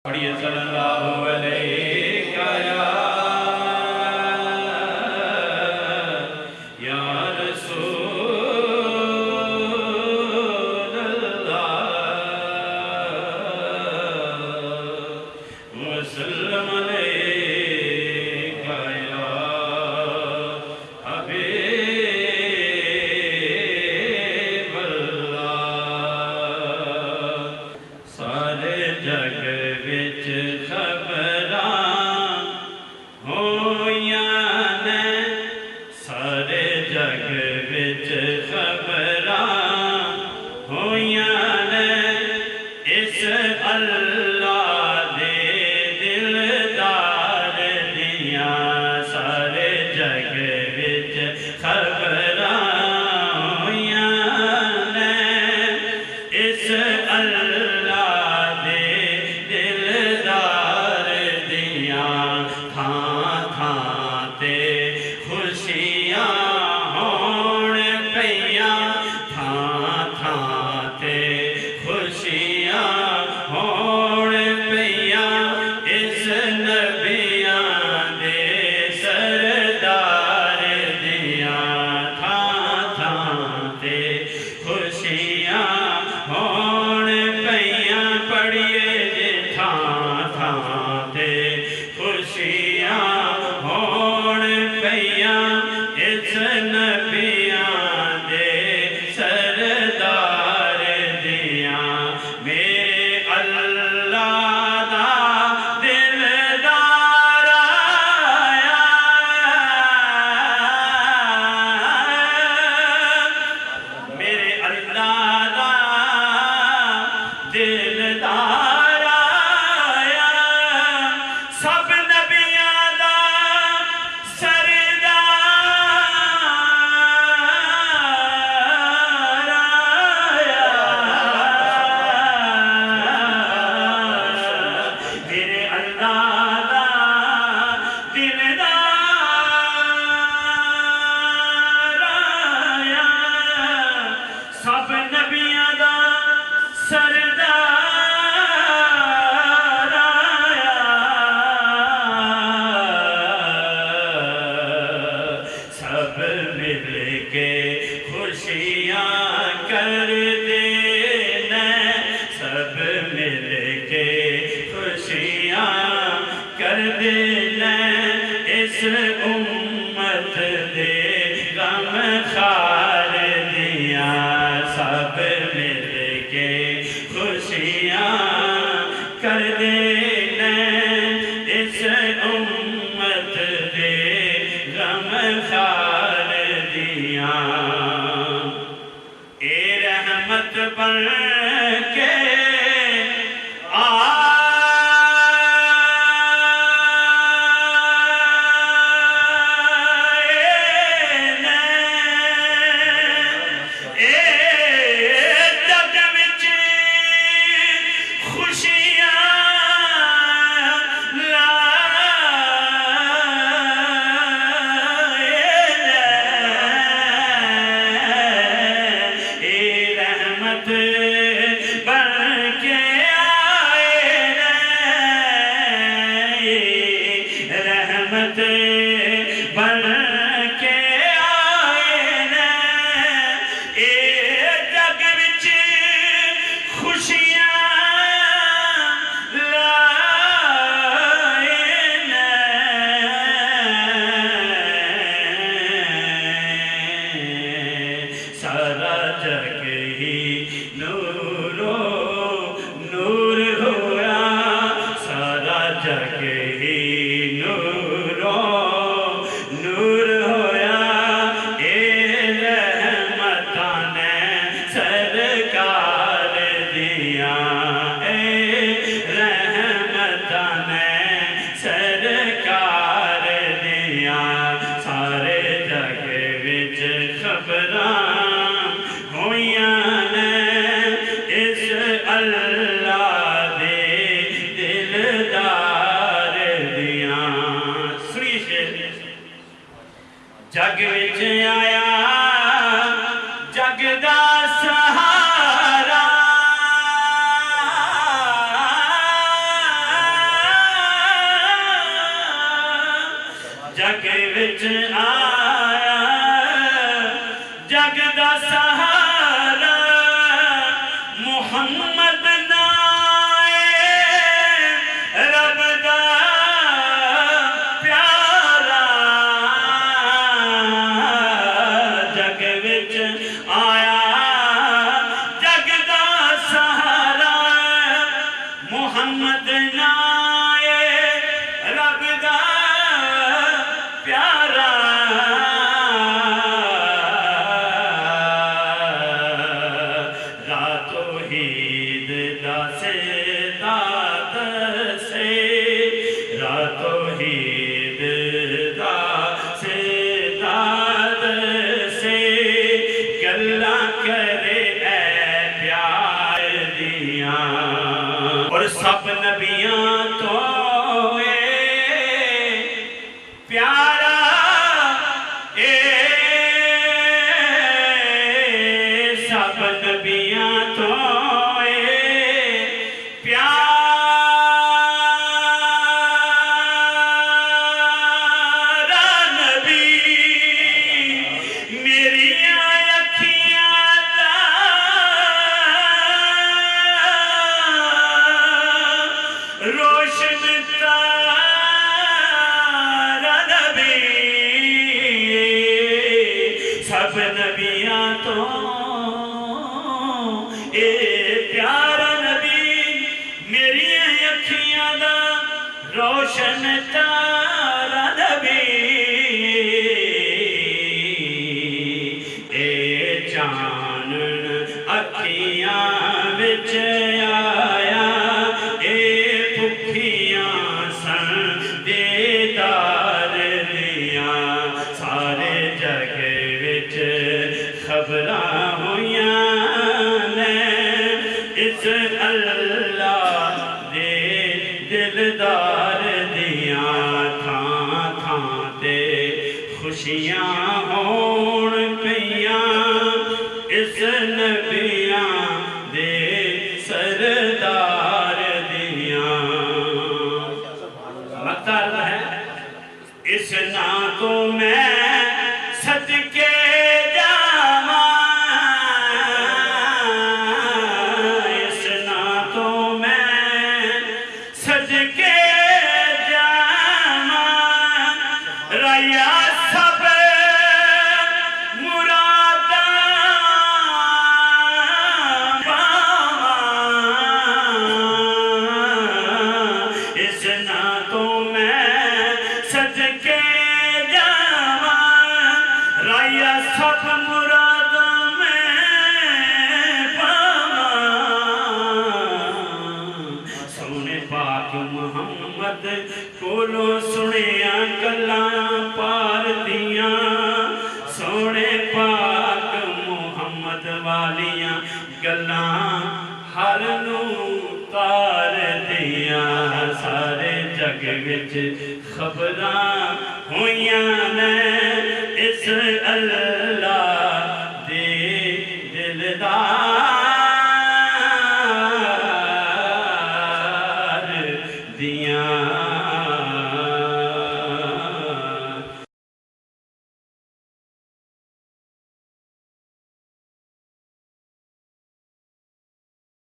پڑھیے صلی اللہ علیہ یا رسول اللہ وسلم علیہ یا حبیب اللہ سارے جگ وچ خبراں ہویاں نے سارے جگ وچ خبراں ہویاں نے اس اللہ دے دلدار دیاں سارے جگ وچ خبراں ہویاں نے اس اللہ دے دلدار دیاں تھاں تھاں تے خوشیاں ہون پیاں تھاں تھاں تے خوشیاں ہون پیاں اس نبیاں دے سردار دیاں تھاں تھاں تے خوشیاں ہون پیاں پڑھیے جے تھاں تھاں تے خوشیاں ہون پیاں اس نبیاں دے سردار دیاں میرے اللہ دا دلدار آیا میرے اللہ دا دلدار آیا سب نبیاں دا سردار آیا میرے اللہ دا دلدار آیا سب نبیاں دا سردار آیا سب مل کے خوشیاں کر دینا سب مل کے خوشیاں کر دینا اس امت دے غم خار دیاں سب مل کے خوشیاں کر دینا اس امت دے غم خار دیاں اے رحمت بن کے رحمت بن کے آئے نے اے جگ وچ خوشیاں لائے نے سارا جگ ہی نورو نور ہویا سارا جگ ہی نورو نور ہویا اے رحمتاں نے سرکار دیاں اے رحمتاں نے سرکار دیاں سارے جگ وچ خبراں ہویاں نے اس اللہ دے دلدار دیاں سنی شیر جگ وچ آیا جگ دا سہارا دا سہارا محمد رب دا پیارا جگ وچ آیا جگ دا سہارا محمد رب دا پیارا راتو ہید دا سداد سے راتو ہید دا سداد سے گلا کرے اے پیار دیاں اور سب نبیاں تو پیارا سب نبیاں تو پیارا نبی میری اکھیاں دا روشن تارا نبی سب نبیاں تو اے پیارا نبی میری اکھیاں دا روشن تارا نبی اے چانن اکھیاں وچ آیا اے بھکھیاں سن دیدار دیاں سارے جگ وچ خبراں ہویاں نے اس اللہ دے دلدار دیاں تھاں تھاں تے خوشیاں ہون پیاں اس نبیاں دے سردار دیاں مقصد ہے اس نا کو میں صدقے جاواں اس نا تو میں صدقے جاواں ریا سب مراداں پاواں اس نا تو میں صدقے رایا سب مراد میں پاواں سونے پاک محمد کولو سنیاں گلاں پار دیاں سونے پاک محمد والیاں گلاں ہر نو تار دیاں سارے جگ وچ خبراں ہویاں نے اس اللہ دے دلدار